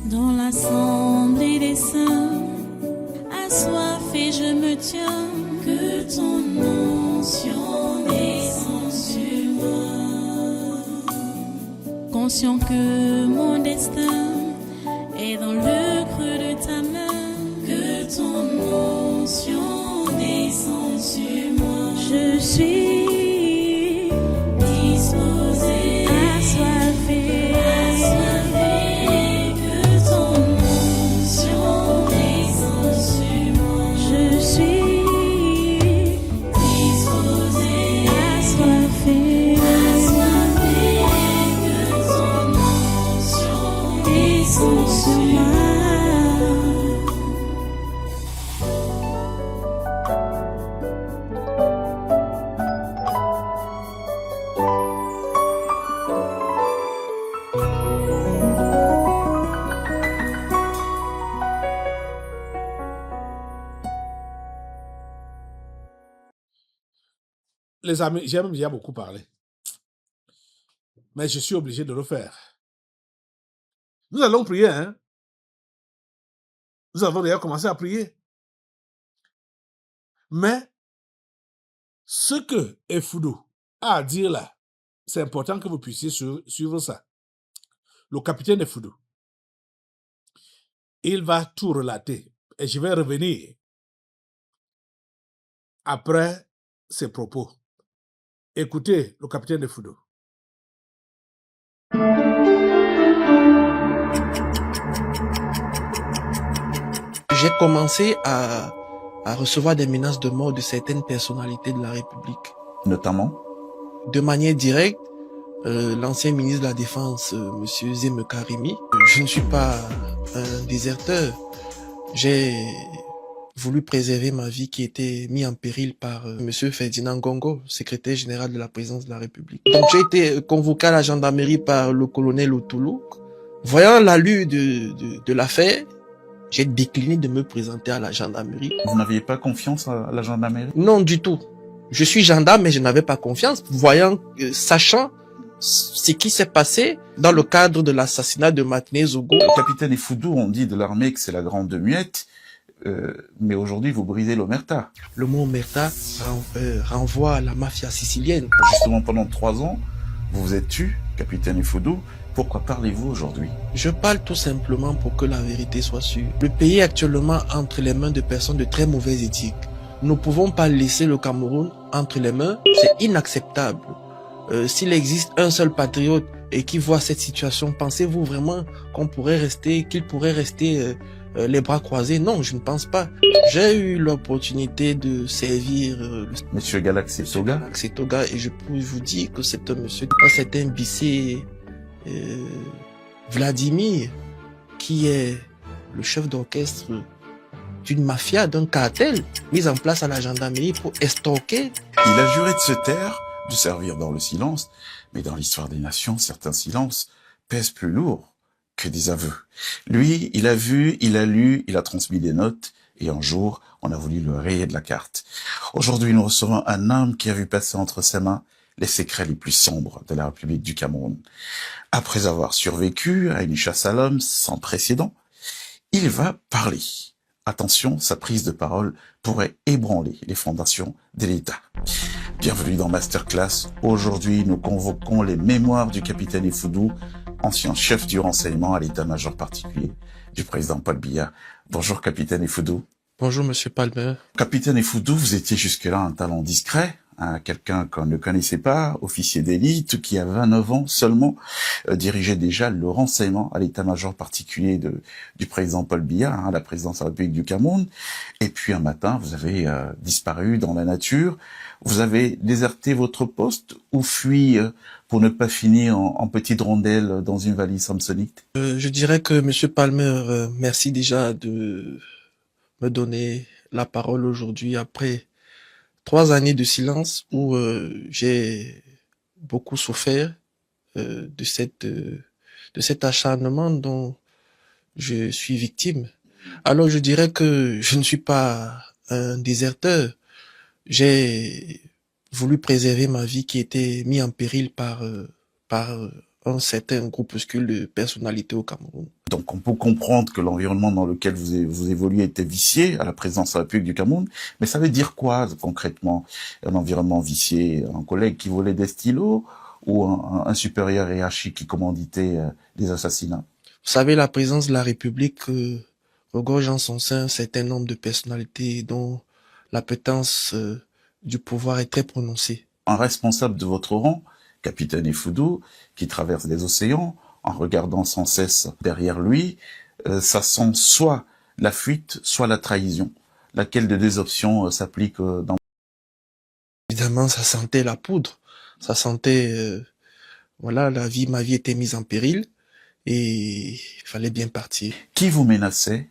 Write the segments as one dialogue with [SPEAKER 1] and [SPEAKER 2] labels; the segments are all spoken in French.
[SPEAKER 1] Dans l'assemblée des saints, assoiffé je me tiens, que ton onction descende sur moi. Conscient que mon destin est dans le creux de ta main, que ton onction descende sur moi. Je suis disposé, assoiffé, que ton onction descende sur moi. Je suis disposé, assoiffé, que ton onction descende sur moi.
[SPEAKER 2] Les amis, j'aime déjà beaucoup parler, mais je suis obligé de le faire. Nous allons prier, hein? Nous avons déjà commencé à prier. Mais ce que Efoudou a à dire là, c'est important que vous puissiez suivre ça. Le capitaine Efoudou, il va tout relater et je vais revenir après ses propos. Écoutez le capitaine Efoudou.
[SPEAKER 3] J'ai commencé à recevoir des menaces de mort de certaines personnalités de la République.
[SPEAKER 4] Notamment?
[SPEAKER 3] De manière directe, l'ancien ministre de la Défense, Monsieur Zeme Karimi. Je ne suis pas un déserteur. J'ai voulu préserver ma vie qui était mise en péril par Monsieur Ferdinand Gongo, secrétaire général de la présidence de la République. Donc j'ai été convoqué à la gendarmerie par le colonel Otoulouk. Voyant l'allure de l'affaire, j'ai décliné de me présenter à la gendarmerie.
[SPEAKER 4] Vous n'aviez pas confiance à la gendarmerie?
[SPEAKER 3] Non, du tout. Je suis gendarme, mais je n'avais pas confiance, sachant ce qui s'est passé dans le cadre de l'assassinat de Martinez Zogo.
[SPEAKER 4] Le capitaine Efoudou, on dit de l'armée que c'est la grande muette, mais aujourd'hui vous brisez l'omerta.
[SPEAKER 3] Le mot omerta renvoie à la mafia sicilienne.
[SPEAKER 4] Justement, pendant 3 ans, vous vous êtes tu, capitaine Efoudou. Pourquoi parlez-vous aujourd'hui?
[SPEAKER 3] Je parle tout simplement pour que la vérité soit sûre. Le pays est actuellement entre les mains de personnes de très mauvaise éthique. Nous ne pouvons pas laisser le Cameroun entre les mains, c'est inacceptable. S'il existe un seul patriote et qui voit cette situation, pensez-vous vraiment qu'il pourrait rester les bras croisés? Non, je ne pense pas. J'ai eu l'opportunité de servir
[SPEAKER 4] Monsieur Galaxy Toga.
[SPEAKER 3] Galaxy Toga, et je peux vous dire que c'est un monsieur, un certain Bissé Vladimir, qui est le chef d'orchestre d'une mafia, d'un cartel mis en place à la gendarmerie pour estorquer.
[SPEAKER 4] Il a juré de se taire, de servir dans le silence, mais dans l'histoire des nations, certains silences pèsent plus lourd que des aveux. Lui, il a vu, il a lu, il a transmis des notes, et un jour, on a voulu le rayer de la carte. Aujourd'hui, nous recevons un homme qui a vu passer entre ses mains les secrets les plus sombres de la République du Cameroun. Après avoir survécu à une chasse à l'homme sans précédent, il va parler. Attention, sa prise de parole pourrait ébranler les fondations de l'État. Bienvenue dans Masterclass. Aujourd'hui, nous convoquons les mémoires du capitaine Efoudou, ancien chef du renseignement à l'état-major particulier du président Paul Biya. Bonjour, capitaine Efoudou.
[SPEAKER 3] Bonjour, monsieur Palmer.
[SPEAKER 4] Capitaine Efoudou, vous étiez jusque-là un talent discret, quelqu'un qu'on ne connaissait pas, officier d'élite, qui à 29 ans seulement dirigeait déjà le renseignement à l'état-major particulier du président Paul Biya, la présidence de la République du Cameroun. Et puis un matin, vous avez disparu dans la nature. Vous avez déserté votre poste ou fui pour ne pas finir en petite rondelle dans une valise samsonite?
[SPEAKER 3] Je dirais que monsieur Palmer, merci déjà de me donner la parole aujourd'hui après 3 années de silence où j'ai beaucoup souffert de cet acharnement dont je suis victime. Alors je dirais que je ne suis pas un déserteur. J'ai voulu préserver ma vie qui était mise en péril par un certain groupuscule de personnalités au Cameroun.
[SPEAKER 4] Donc on peut comprendre que l'environnement dans lequel vous évoluez était vicié à la présidence de la République du Cameroun, mais ça veut dire quoi concrètement, un environnement vicié? Un collègue qui volait des stylos ou un supérieur hiérarchique qui commanditait des assassinats?
[SPEAKER 3] Vous savez, la présidence de la République regorge en son sein un certain nombre de personnalités dont l'appétence du pouvoir est très prononcée.
[SPEAKER 4] Un responsable de votre rang, capitaine Effoudou, qui traverse les océans, en regardant sans cesse derrière lui, ça sent soit la fuite, soit la trahison. Laquelle des deux options s'applique dans...
[SPEAKER 3] Évidemment, ça sentait la poudre. Ça sentait, voilà, ma vie était mise en péril et il fallait bien partir.
[SPEAKER 4] Qui vous menaçait,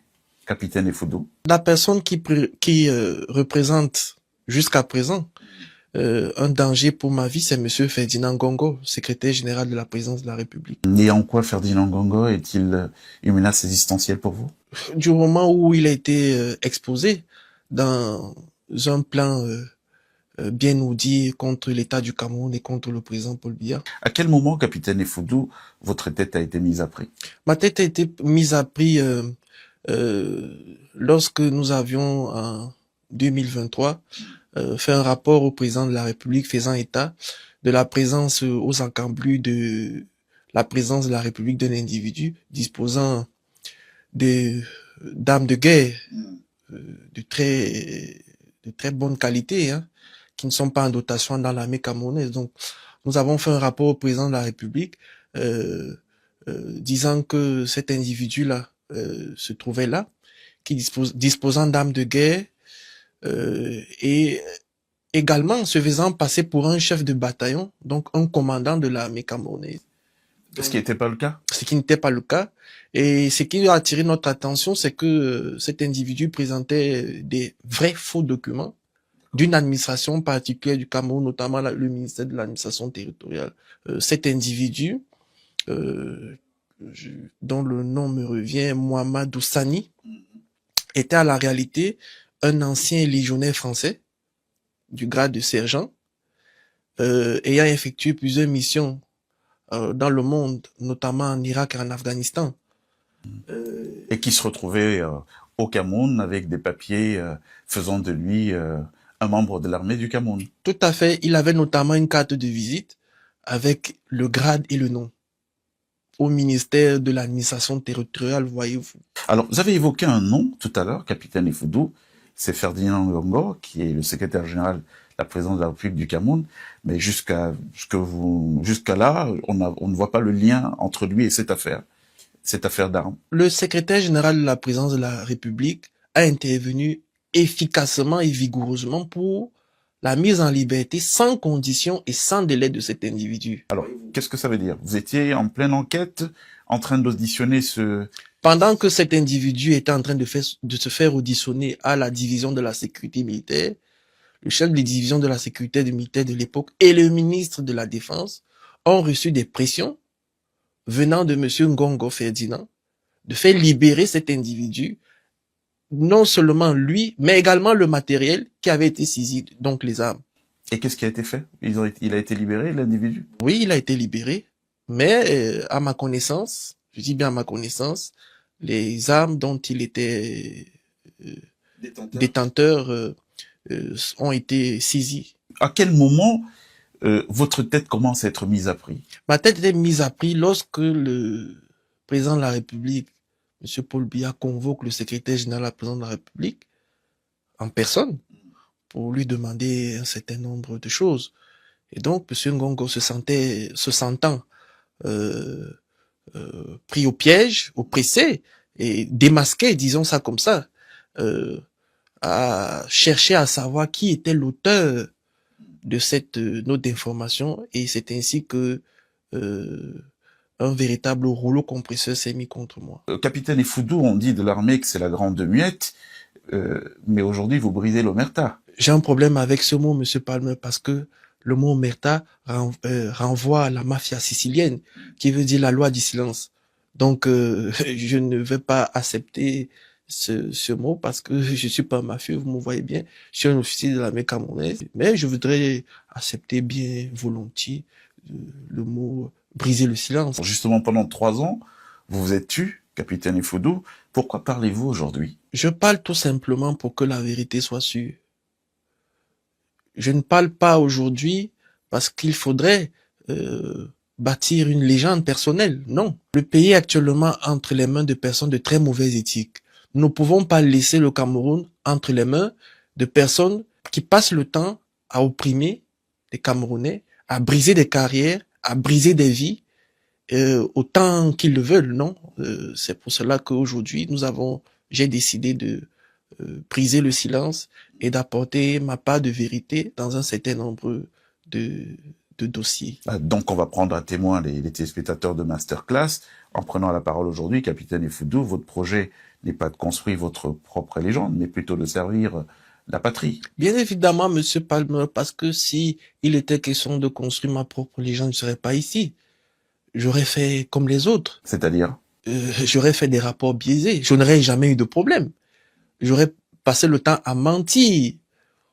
[SPEAKER 4] capitaine Effoudou?
[SPEAKER 3] La personne qui représente jusqu'à présent un danger pour ma vie, c'est Monsieur Ferdinand Ngongo, secrétaire général de la présidence de la République.
[SPEAKER 4] Et en quoi Ferdinand Ngongo est-il une menace existentielle pour vous?
[SPEAKER 3] Du moment où il a été exposé dans un plan bien ourdi contre l'État du Cameroun et contre le président Paul Biya.
[SPEAKER 4] À quel moment, capitaine Effoudou, votre tête a été mise à prix?
[SPEAKER 3] Ma tête a été mise à prix lorsque nous avions en 2023 fait un rapport au président de la République faisant état de la présence aux encablures de la présence de la République d'un individu disposant d'armes de guerre de très bonne qualité, hein, qui ne sont pas en dotation dans l'armée camerounaise. Donc, nous avons fait un rapport au président de la République disant que cet individu-là se trouvait là, qui disposant d'armes de guerre et également se faisant passer pour un chef de bataillon, donc un commandant de l'armée camerounaise.
[SPEAKER 4] Ce qui n'était pas le cas?
[SPEAKER 3] Ce qui n'était pas le cas. Et ce qui a attiré notre attention, c'est que cet individu présentait des vrais faux documents d'une administration particulière du Cameroun, notamment le ministère de l'administration territoriale. Cet individu, dont le nom me revient, Mohamedou Sani, était à la réalité un ancien légionnaire français du grade de sergent, ayant effectué plusieurs missions dans le monde, notamment en Irak et en Afghanistan.
[SPEAKER 4] Et qui se retrouvait au Cameroun avec des papiers faisant de lui un membre de l'armée du Cameroun.
[SPEAKER 3] Tout à fait. Il avait notamment une carte de visite avec le grade et le nom au ministère de l'administration territoriale, voyez-vous.
[SPEAKER 4] Alors, vous avez évoqué un nom tout à l'heure, capitaine Effoudou, c'est Ferdinand Ngongo, qui est le secrétaire général de la présidence de la République du Cameroun, mais jusqu'à là, on ne voit pas le lien entre lui et cette affaire d'armes.
[SPEAKER 3] Le secrétaire général de la présidence de la République a intervenu efficacement et vigoureusement pour la mise en liberté sans condition et sans délai de cet individu.
[SPEAKER 4] Alors, qu'est-ce que ça veut dire? Vous étiez en pleine enquête, en train d'auditionner ce...
[SPEAKER 3] Pendant que cet individu était en train de se faire auditionner à la division de la sécurité militaire, le chef de division de la sécurité militaire de l'époque et le ministre de la Défense ont reçu des pressions venant de M. Ngongo Ferdinand de faire libérer cet individu, non seulement lui, mais également le matériel qui avait été saisi, donc les armes.
[SPEAKER 4] Et qu'est-ce qui a été fait? Il a été libéré, l'individu?
[SPEAKER 3] Oui, il a été libéré, mais à ma connaissance, je dis bien à ma connaissance, les armes dont il était détenteur ont été saisies.
[SPEAKER 4] À quel moment votre tête commence à être mise à prix?
[SPEAKER 3] Ma tête était mise à prix lorsque le président de la République, M. Paul Biya, convoque le secrétaire général de la présidence de la République en personne pour lui demander un certain nombre de choses. Et donc, M. Ngongo se sentant pris au piège, oppressé et démasqué, disons ça comme ça, a cherché à savoir qui était l'auteur de cette note d'information, et c'est ainsi que un véritable rouleau compresseur s'est mis contre moi.
[SPEAKER 4] Capitaine Effoudou, on dit de l'armée que c'est la grande muette, mais aujourd'hui vous brisez l'omerta.
[SPEAKER 3] J'ai un problème avec ce mot, Monsieur Palmer, parce que le mot omerta renvoie à la mafia sicilienne, qui veut dire la loi du silence. Donc, je ne vais pas accepter ce mot parce que je suis pas mafieux, vous me voyez bien. Je suis un officier de l'armée camerounaise, mais je voudrais accepter bien volontiers le mot briser le silence.
[SPEAKER 4] Justement, pendant 3 ans, vous vous êtes tu, capitaine Effoudou. Pourquoi parlez-vous aujourd'hui?
[SPEAKER 3] Je parle tout simplement pour que la vérité soit sûre. Je ne parle pas aujourd'hui parce qu'il faudrait bâtir une légende personnelle. Non. Le pays est actuellement entre les mains de personnes de très mauvaise éthique. Nous ne pouvons pas laisser le Cameroun entre les mains de personnes qui passent le temps à opprimer les Camerounais, à briser des carrières, à briser des vies, autant qu'ils le veulent, non. C'est pour cela qu'aujourd'hui, j'ai décidé de briser le silence et d'apporter ma part de vérité dans un certain nombre de dossiers.
[SPEAKER 4] Donc, on va prendre à témoin les téléspectateurs de Masterclass. En prenant la parole aujourd'hui, capitaine Effoudou, votre projet n'est pas de construire votre propre légende, mais plutôt de servir la patrie.
[SPEAKER 3] Bien évidemment, Monsieur Palmer, parce que si il était question de construire ma propre légende, je ne serais pas ici. J'aurais fait comme les autres.
[SPEAKER 4] C'est-à-dire?
[SPEAKER 3] J'aurais fait des rapports biaisés. Je n'aurais jamais eu de problème. J'aurais passé le temps à mentir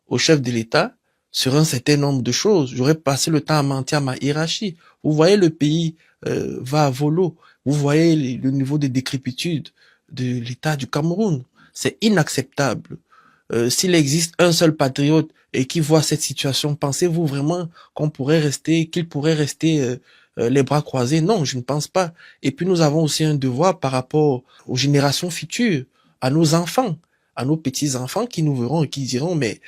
[SPEAKER 3] au chef de l'État sur un certain nombre de choses. J'aurais passé le temps à mentir à ma hiérarchie. Vous voyez, le pays va à volo. Vous voyez le niveau de décrépitude de l'État du Cameroun. C'est inacceptable. S'il existe un seul patriote et qui voit cette situation, pensez-vous vraiment qu'il pourrait rester les bras croisés? Non, je ne pense pas. Et puis nous avons aussi un devoir par rapport aux générations futures, à nos enfants, à nos petits-enfants qui nous verront et qui diront, mais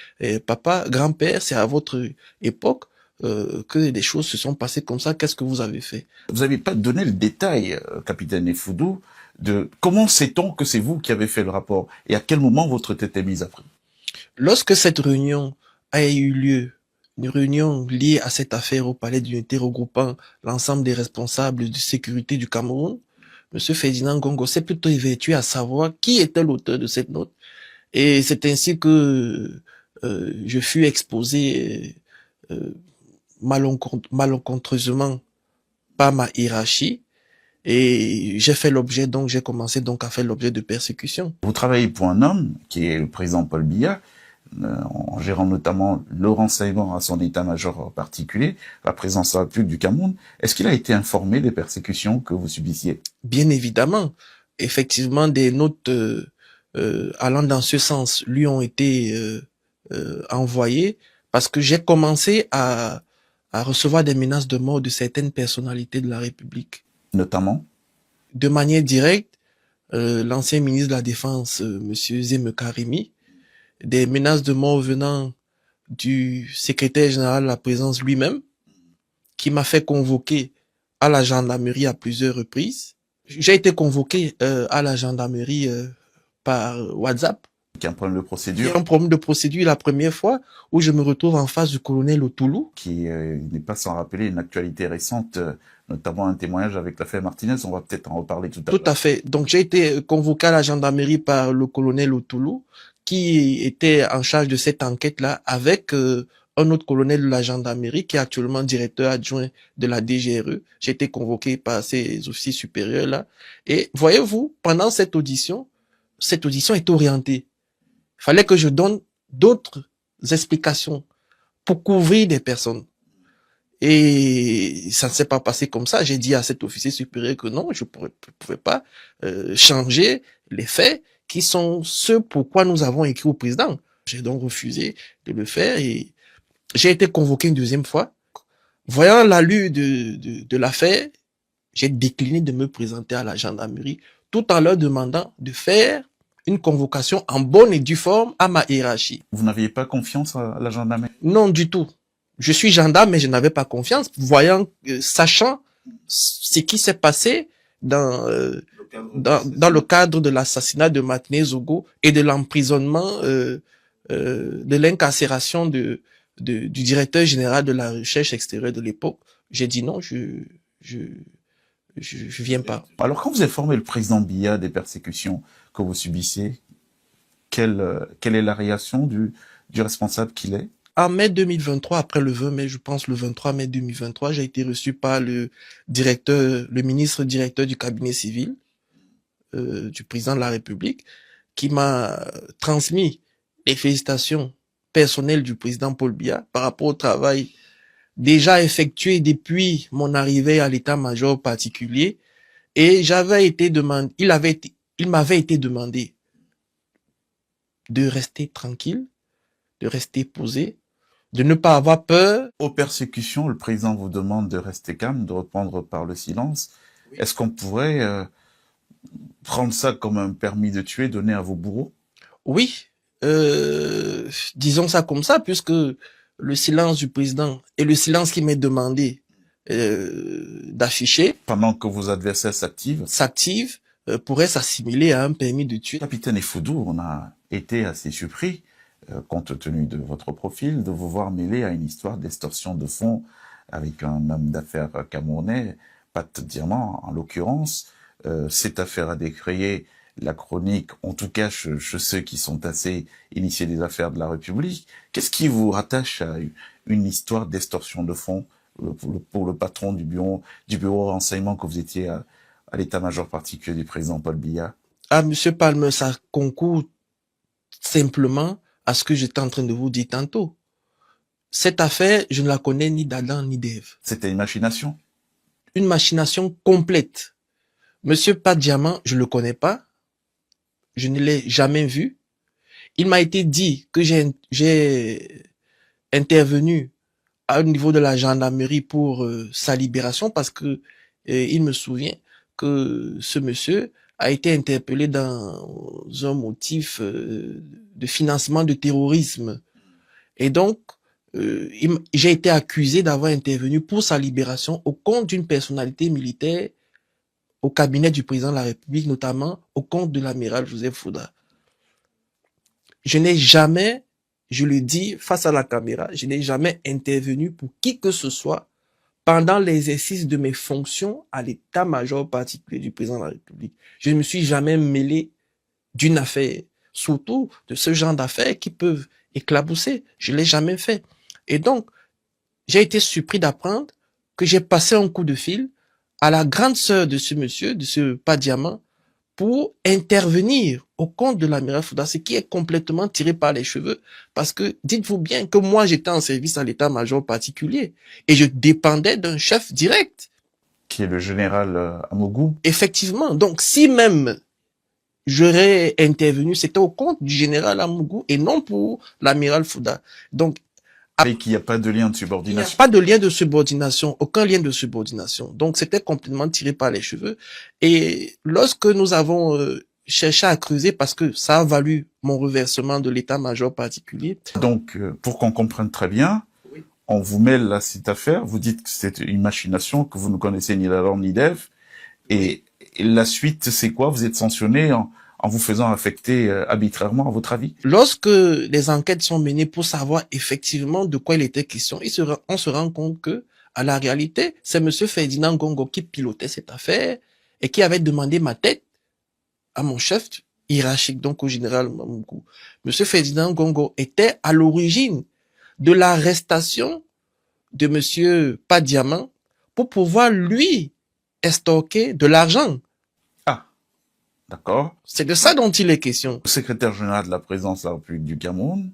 [SPEAKER 3] papa, grand-père, c'est à votre époque que des choses se sont passées comme ça, qu'est-ce que vous avez fait?
[SPEAKER 4] Vous n'avez pas donné le détail, capitaine Effoudou, de comment sait-on que c'est vous qui avez fait le rapport et à quel moment votre tête est mise à prix?
[SPEAKER 3] Lorsque cette réunion a eu lieu, une réunion liée à cette affaire au palais d'unité regroupant l'ensemble des responsables de sécurité du Cameroun, M. Ferdinand Gongo s'est plutôt évertué à savoir qui était l'auteur de cette note. Et c'est ainsi que je fus exposé malencontreusement par ma hiérarchie et j'ai commencé donc à faire l'objet de persécutions.
[SPEAKER 4] Vous travaillez pour un homme qui est le président Paul Biya, en gérant notamment le renseignement à son état-major particulier, la présence de la République du Cameroun. Est-ce qu'il a été informé des persécutions que vous subissiez?
[SPEAKER 3] Bien évidemment. Effectivement, des notes allant dans ce sens lui ont été envoyées parce que j'ai commencé à recevoir des menaces de mort de certaines personnalités de la République.
[SPEAKER 4] Notamment?
[SPEAKER 3] De manière directe, l'ancien ministre de la Défense, Monsieur Zé Me Karimi, des menaces de mort venant du secrétaire général de la présidence lui-même, qui m'a fait convoquer à la gendarmerie à plusieurs reprises. J'ai été convoqué à la gendarmerie par WhatsApp.
[SPEAKER 4] Qui a un problème de procédure.
[SPEAKER 3] Un problème de procédure la première fois où je me retrouve en face du colonel Otoulou.
[SPEAKER 4] Qui n'est pas sans rappeler une actualité récente, notamment un témoignage avec l'affaire Martinez. On va peut-être en reparler tout à l'heure.
[SPEAKER 3] Tout à fait. Donc j'ai été convoqué à la gendarmerie par le colonel Otoulou, qui était en charge de cette enquête-là avec un autre colonel de la gendarmerie qui est actuellement directeur adjoint de la DGRE. J'ai été convoqué par ces officiers supérieurs-là. Et voyez-vous, pendant cette audition est orientée. Il fallait que je donne d'autres explications pour couvrir des personnes. Et ça ne s'est pas passé comme ça. J'ai dit à cet officier supérieur que non, je pouvais pas changer les faits qui sont ceux pourquoi nous avons écrit au président. J'ai donc refusé de le faire et j'ai été convoqué une deuxième fois. Voyant l'allure de l'affaire, j'ai décliné de me présenter à la gendarmerie tout en leur demandant de faire une convocation en bonne et due forme à ma hiérarchie.
[SPEAKER 4] Vous n'aviez pas confiance à la gendarmerie?
[SPEAKER 3] Non, du tout. Je suis gendarme, mais je n'avais pas confiance, sachant ce qui s'est passé dans le cadre de l'assassinat de Martinez Zogo et de l'emprisonnement, de l'incarcération du directeur général de la recherche extérieure de l'époque. J'ai dit non, je viens pas.
[SPEAKER 4] Alors, quand vous avez informé le président Biya des persécutions que vous subissiez, quelle est la réaction du responsable qu'il est?
[SPEAKER 3] En mai 2023, après le 20 mai, je pense le 23 mai 2023, j'ai été reçu par le ministre directeur du cabinet civil du président de la République, qui m'a transmis les félicitations personnelles du président Paul Biya par rapport au travail déjà effectué depuis mon arrivée à l'état-major particulier et il m'avait été demandé de rester tranquille, de rester posé, de ne pas avoir peur.
[SPEAKER 4] Aux persécutions, le président vous demande de rester calme, de reprendre par le silence.
[SPEAKER 3] Oui.
[SPEAKER 4] Est-ce qu'on pourrait prendre ça comme un permis de tuer donné à vos bourreaux?
[SPEAKER 3] Oui, disons ça comme ça, puisque le silence du président et le silence qui m'est demandé d'afficher
[SPEAKER 4] Pendant que vos adversaires
[SPEAKER 3] s'active pourrait s'assimiler à un permis de tuer.
[SPEAKER 4] Capitaine Effoudou, on a été assez surpris, compte tenu de votre profil, de vous voir mêlé à une histoire d'extorsion de fonds avec un homme d'affaires camerounais, Pat Diamant en l'occurrence. Cette affaire a décrié la chronique, en tout cas chez ceux qui sont assez initiés des affaires de la République. Qu'est-ce qui vous rattache à une histoire d'extorsion de fonds pour le patron du bureau renseignement que vous étiez à l'état-major particulier du président Paul Biya?
[SPEAKER 3] Ah, Monsieur Palmer, ça concourt simplement à ce que j'étais en train de vous dire tantôt. Cette affaire, je ne la connais ni d'Adam ni d'Ève.
[SPEAKER 4] C'était une machination?
[SPEAKER 3] Une machination complète. Monsieur Pat Diamant, je le connais pas. Je ne l'ai jamais vu. Il m'a été dit que j'ai intervenu au niveau de la gendarmerie pour sa libération parce que il me souvient que ce monsieur a été interpellé dans un motif de financement de terrorisme. Et donc, j'ai été accusé d'avoir intervenu pour sa libération au compte d'une personnalité militaire au cabinet du président de la République, notamment au compte de l'amiral Joseph Fouda. Je n'ai jamais, je le dis face à la caméra, je n'ai jamais intervenu pour qui que ce soit pendant l'exercice de mes fonctions à l'état-major particulier du président de la République. Je ne me suis jamais mêlé d'une affaire, surtout de ce genre d'affaires qui peuvent éclabousser. Je ne l'ai jamais fait. Et donc, j'ai été surpris d'apprendre que j'ai passé un coup de fil à la grande sœur de ce monsieur, de ce Pat Diamant, pour intervenir au compte de l'amiral Fouda, ce qui est complètement tiré par les cheveux. Parce que dites-vous bien que moi, j'étais en service à l'état-major particulier et je dépendais d'un chef direct.
[SPEAKER 4] Qui est le général Amougou.
[SPEAKER 3] Effectivement. Donc, si même j'aurais intervenu, c'était au compte du général Amougou et non pour l'amiral Fouda. Donc,
[SPEAKER 4] et qu'il n'y a pas de lien de subordination.
[SPEAKER 3] Il n'y a pas de lien de subordination, aucun lien de subordination. Donc, c'était complètement tiré par les cheveux. Et lorsque nous avons cherché à creuser, parce que ça a valu mon reversement de l'état-major particulier.
[SPEAKER 4] Donc, pour qu'on comprenne très bien, oui, on vous mêle à cette affaire, vous dites que c'est une machination, que vous ne connaissez ni la langue ni d'Ève, et la suite, c'est quoi? Vous êtes sanctionné en vous faisant affecter arbitrairement, à votre avis?
[SPEAKER 3] Lorsque les enquêtes sont menées pour savoir effectivement de quoi il était question, on se rend compte que, à la réalité, c'est monsieur Ferdinand Gongo qui pilotait cette affaire et qui avait demandé ma tête à mon chef hiérarchique, donc au général Mamoukou. Monsieur Ferdinand Gongo était à l'origine de l'arrestation de monsieur Pat Diamant pour pouvoir lui estorquer de l'argent.
[SPEAKER 4] D'accord.
[SPEAKER 3] C'est de ça dont il est question.
[SPEAKER 4] Le secrétaire général de la présidence de la République du Cameroun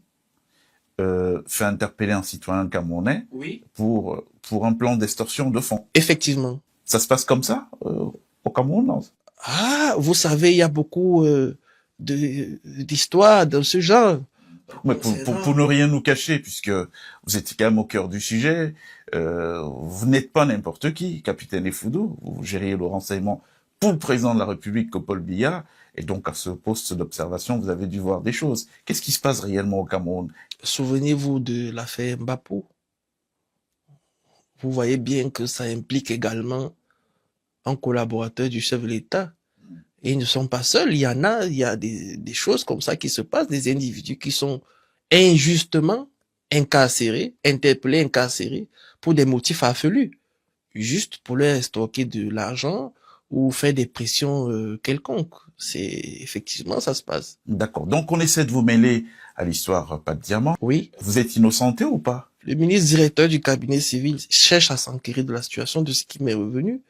[SPEAKER 4] fait interpeller un citoyen camerounais, oui, pour un plan d'extorsion de fonds.
[SPEAKER 3] Effectivement.
[SPEAKER 4] Ça se passe comme ça au Cameroun, non?
[SPEAKER 3] Ah, vous savez, il y a beaucoup d'histoires dans ce genre.
[SPEAKER 4] Mais pour ne rien nous cacher, puisque vous étiez quand même au cœur du sujet, vous n'êtes pas n'importe qui, capitaine Effoudou, vous gériez le renseignement pour le président de la République, Paul Biya, et donc à ce poste d'observation, vous avez dû voir des choses. Qu'est-ce qui se passe réellement au Cameroun? Souvenez-vous de l'affaire Mbapou.
[SPEAKER 3] Vous voyez bien que ça implique également un collaborateur du chef de l'État. Et ils ne sont pas seuls, il y a des choses comme ça qui se passent, des individus qui sont injustement incarcérés, interpellés, incarcérés, pour des motifs affelus, juste pour leur stocker de l'argent, ou faire des pressions quelconques. C'est effectivement, ça se passe. D'accord. Donc, on essaie de vous mêler à l'histoire Pat Diamant. Oui. Vous êtes innocenté ou pas? Le ministre directeur du cabinet civil cherche à s'enquérir de la situation, de ce qui m'est revenu.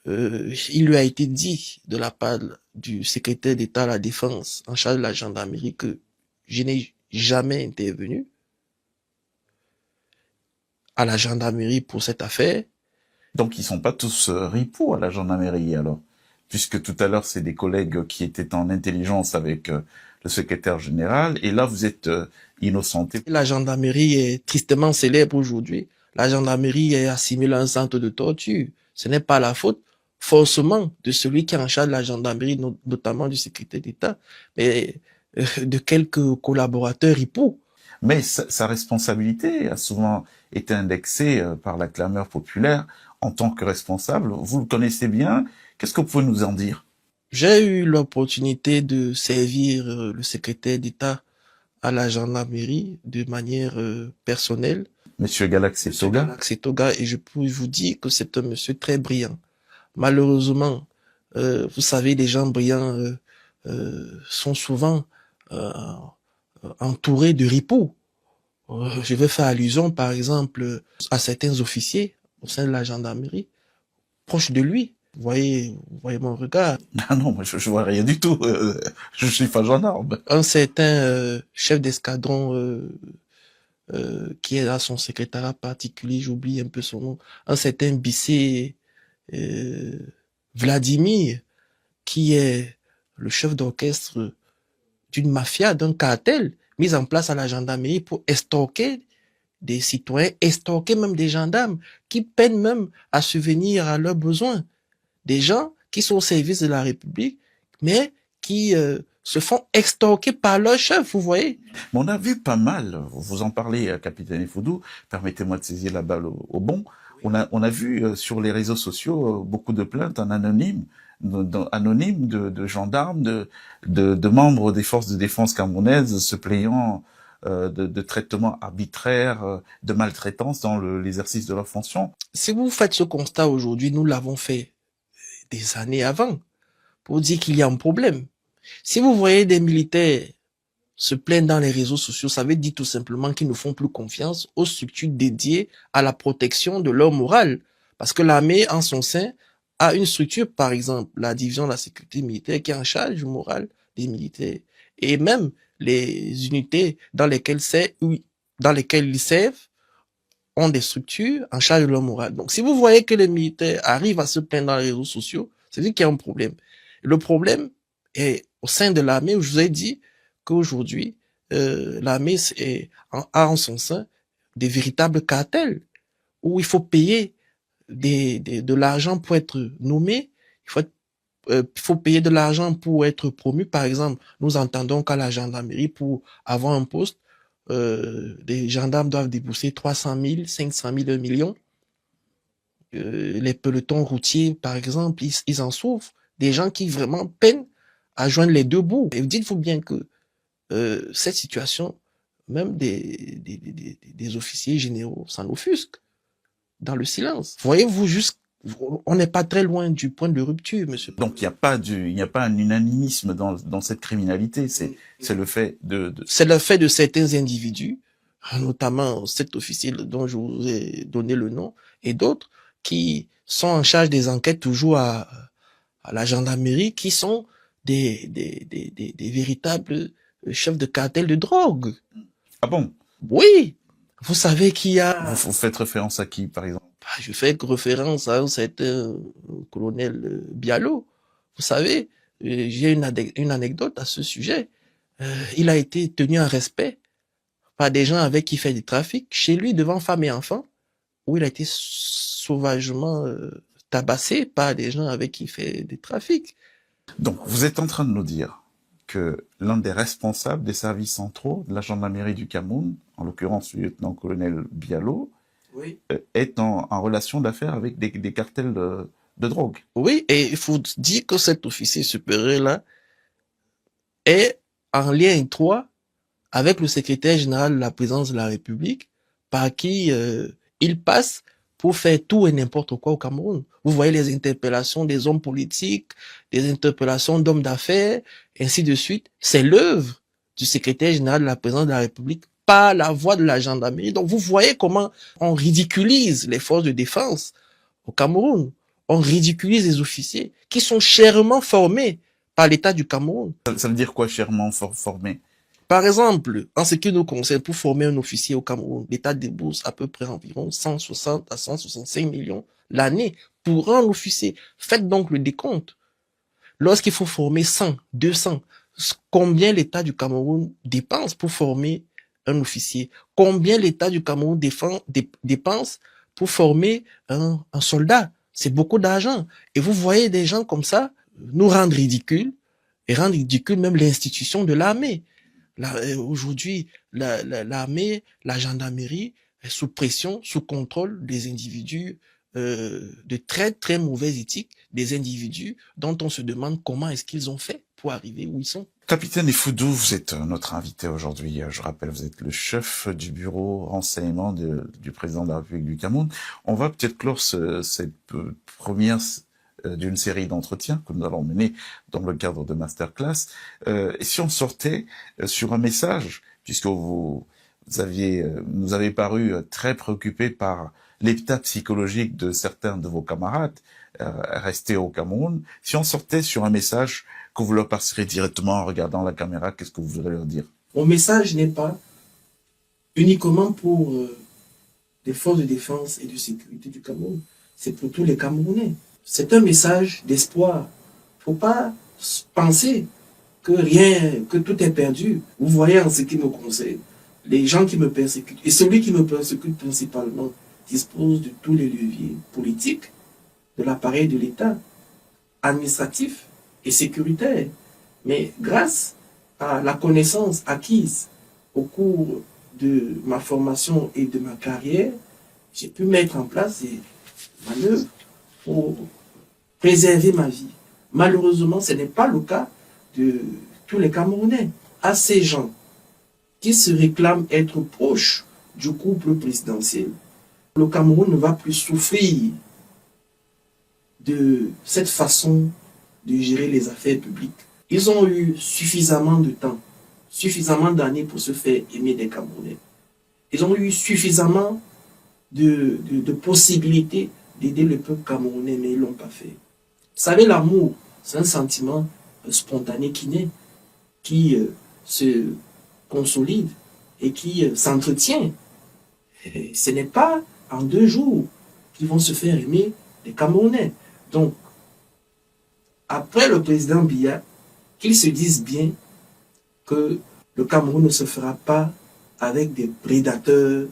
[SPEAKER 3] Il lui a été dit de la part du secrétaire d'État à la Défense en charge de la gendarmerie que je n'ai jamais intervenu. à la gendarmerie pour cette affaire.
[SPEAKER 4] Donc, ils sont pas tous ripoux à la gendarmerie, alors. Puisque tout à l'heure, c'est des collègues qui étaient en intelligence avec le secrétaire général, et là, vous êtes innocenté.
[SPEAKER 3] La gendarmerie est tristement célèbre aujourd'hui. La gendarmerie est assimilée à un centre de torture. Ce n'est pas la faute, forcément, de celui qui est en charge de la gendarmerie, notamment du secrétaire d'État, mais de quelques collaborateurs ripoux.
[SPEAKER 4] Mais sa responsabilité a souvent été indexée par la clameur populaire en tant que responsable. Vous le connaissez bien. Qu'est-ce que vous pouvez nous en dire?
[SPEAKER 3] J'ai eu l'opportunité de servir le secrétaire d'État à la gendarmerie de manière personnelle.
[SPEAKER 4] Monsieur Galaxy Toga.
[SPEAKER 3] Galaxy Toga, et je peux vous dire que c'est un monsieur très brillant. Malheureusement, vous savez, les gens brillants sont souvent entourés de ripoux. Je vais faire allusion, par exemple, à certains officiers au sein de la gendarmerie, proches de lui. Vous voyez mon regard.
[SPEAKER 4] Ah non, moi je vois rien du tout. Je suis pas gendarme.
[SPEAKER 3] Un certain chef d'escadron qui est à son secrétariat particulier, j'oublie un peu son nom, un certain Bissé Vladimir, qui est le chef d'orchestre d'une mafia, d'un cartel, mis en place à la gendarmerie pour estorquer des citoyens, estorquer même des gendarmes, qui peinent même à subvenir à leurs besoins. Des gens qui sont au service de la République, mais qui se font extorquer par leur chef, vous voyez.
[SPEAKER 4] Mais on a vu pas mal, vous en parlez, capitaine Foudou, permettez-moi de saisir la balle au bon. On a vu sur les réseaux sociaux beaucoup de plaintes en anonyme, de gendarmes, de membres des forces de défense camerounaises se plaignant de traitements arbitraires, de maltraitance dans l'exercice de leur fonction.
[SPEAKER 3] Si vous faites ce constat aujourd'hui, nous l'avons fait des années avant, pour dire qu'il y a un problème. Si vous voyez des militaires se plaindre dans les réseaux sociaux, ça veut dire tout simplement qu'ils ne font plus confiance aux structures dédiées à la protection de leur morale. Parce que l'armée, en son sein, a une structure, par exemple, la division de la sécurité militaire, qui est en charge du moral des militaires. Et même les unités dans lesquelles ils servent ont des structures en charge de leur morale. Donc, si vous voyez que les militaires arrivent à se plaindre dans les réseaux sociaux, c'est-à-dire qu'il y a un problème. Le problème est au sein de l'armée, où je vous ai dit qu'aujourd'hui, l'armée a en son sein des véritables cartels, où il faut payer de l'argent pour être nommé, il faut payer de l'argent pour être promu. Par exemple, nous entendons qu'à la gendarmerie, pour avoir un poste, les gendarmes doivent débourser 300 000, 500 000, 1 million. Les pelotons routiers, par exemple, ils en souffrent. Des gens qui vraiment peinent à joindre les deux bouts. Et dites-vous bien que cette situation, même des officiers généraux s'en offusquent dans le silence. Voyez-vous, on n'est pas très loin du point de rupture, monsieur.
[SPEAKER 4] Donc il n'y a pas un unanimisme dans cette criminalité. C'est le fait
[SPEAKER 3] C'est le fait de certains individus, notamment cet officier dont je vous ai donné le nom, et d'autres qui sont en charge des enquêtes toujours à la gendarmerie, qui sont des véritables chefs de cartel de drogue.
[SPEAKER 4] Ah bon?
[SPEAKER 3] Oui. Vous savez qu'il y a...
[SPEAKER 4] Vous faites référence à qui, par exemple?
[SPEAKER 3] Je fais référence à un certain colonel Bialo. Vous savez, j'ai une anecdote à ce sujet. Il a été tenu en respect par des gens avec qui il fait du trafic, chez lui, devant femmes et enfants, où il a été sauvagement tabassé par des gens avec qui il fait des trafics.
[SPEAKER 4] Donc, vous êtes en train de nous dire que l'un des responsables des services centraux de la gendarmerie du Cameroun, en l'occurrence le lieutenant-colonel Bialo,
[SPEAKER 3] oui,
[SPEAKER 4] est en relation d'affaires avec des cartels de drogue.
[SPEAKER 3] Oui, et il faut dire que cet officier supérieur-là est en lien étroit avec le secrétaire général de la présidence de la République, par qui il passe pour faire tout et n'importe quoi au Cameroun. Vous voyez les interpellations des hommes politiques, des interpellations d'hommes d'affaires, ainsi de suite. C'est l'œuvre du secrétaire général de la présidence de la République par la voix de la gendarmerie. Donc vous voyez comment on ridiculise les forces de défense au Cameroun. On ridiculise les officiers qui sont chèrement formés par l'État du Cameroun.
[SPEAKER 4] Ça veut dire quoi, chèrement formés?
[SPEAKER 3] Par exemple, en ce qui nous concerne, pour former un officier au Cameroun, l'État débourse à peu près environ 160 à 165 millions l'année pour un officier. Faites donc le décompte. Lorsqu'il faut former 100, 200, combien l'État du Cameroun dépense pour former un officier? Combien l'État du Cameroun dépense pour former un soldat? C'est beaucoup d'argent. Et vous voyez des gens comme ça nous rendre ridicules et rendre ridicule même l'institution de l'armée. Aujourd'hui, l'armée, la gendarmerie est sous pression, sous contrôle des individus de très très mauvaise éthique, des individus dont on se demande comment est-ce qu'ils ont fait pour arriver où ils sont.
[SPEAKER 4] Capitaine Effoudou, vous êtes notre invité aujourd'hui. Je rappelle, vous êtes le chef du bureau renseignement du président de la République du Cameroun. On va peut-être clore cette première d'une série d'entretiens que nous allons mener dans le cadre de Masterclass. Et si on sortait sur un message, puisque nous avez paru très préoccupé par l'état psychologique de certains de vos camarades restés au Cameroun, si on sortait sur un message que vous leur passerez directement en regardant la caméra, qu'est-ce que vous voudrez leur dire?
[SPEAKER 3] Mon message n'est pas uniquement pour les forces de défense et de sécurité du Cameroun, c'est pour tous les Camerounais. C'est un message d'espoir. Faut pas penser que tout est perdu. Vous voyez en ce qui me concerne, les gens qui me persécutent, et celui qui me persécute principalement dispose de tous les leviers politiques de l'appareil de l'État, administratif et sécuritaire. Mais grâce à la connaissance acquise au cours de ma formation et de ma carrière, j'ai pu mettre en place des manœuvres pour préserver ma vie. Malheureusement, ce n'est pas le cas de tous les Camerounais. À ces gens qui se réclament être proches du couple présidentiel, le Cameroun ne va plus souffrir de cette façon de gérer les affaires publiques. Ils ont eu suffisamment de temps, suffisamment d'années pour se faire aimer des Camerounais. Ils ont eu suffisamment de possibilités d'aider le peuple camerounais, mais ils ne l'ont pas fait. Vous savez, l'amour, c'est un sentiment spontané qui naît, qui se consolide et qui s'entretient. Ce n'est pas en 2 jours qu'ils vont se faire aimer les Camerounais. Donc, après le président Biya, qu'ils se disent bien que le Cameroun ne se fera pas avec des prédateurs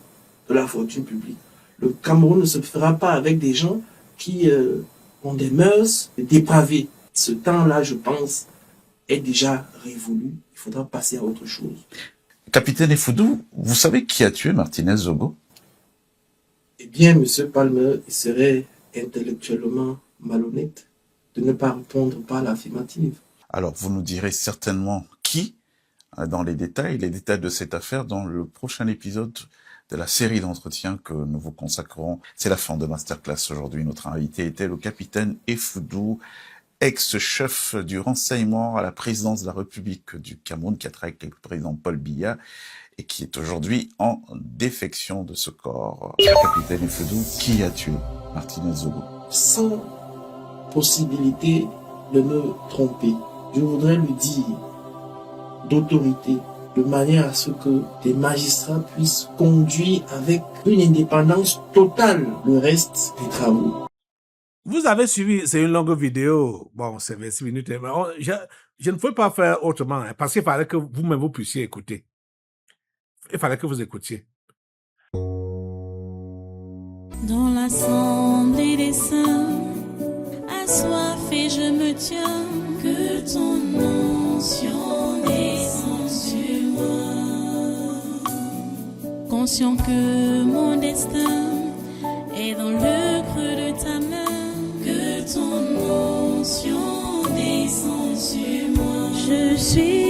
[SPEAKER 3] de la fortune publique. Le Cameroun ne se fera pas avec des gens qui ont des mœurs dépravées. Ce temps-là, je pense, est déjà révolu. Il faudra passer à autre chose.
[SPEAKER 4] Capitaine Effoudou, vous savez qui a tué Martinez Zogo?
[SPEAKER 3] Eh bien, Monsieur Palmer, il serait intellectuellement malhonnête de ne pas répondre par l'affirmative.
[SPEAKER 4] Alors, vous nous direz certainement qui, dans les détails de cette affaire, dans le prochain épisode de la série d'entretiens que nous vous consacrerons. C'est la fin de Masterclass aujourd'hui. Notre invité était le capitaine Effoudou, ex-chef du renseignement à la présidence de la République du Cameroun, qui a travaillé avec le président Paul Biya et qui est aujourd'hui en défection de ce corps. Capitaine Effoudou, qui a tué Martinez Zogo?
[SPEAKER 3] Sans possibilité de me tromper, je voudrais lui dire d'autorité, de manière à ce que des magistrats puissent conduire avec une indépendance totale le reste des travaux.
[SPEAKER 2] Vous avez suivi, c'est une longue vidéo, bon, c'est 26 minutes, mais je ne peux pas faire autrement, hein, parce qu'il fallait que vous-même vous puissiez écouter. Il fallait que vous écoutiez.
[SPEAKER 1] Dans l'assemblée des saints, assoiffé je me tiens, que ton onction descende sur moi. Conscient que mon destin est dans le creux de ta main, que ton onction descende sur moi. Je suis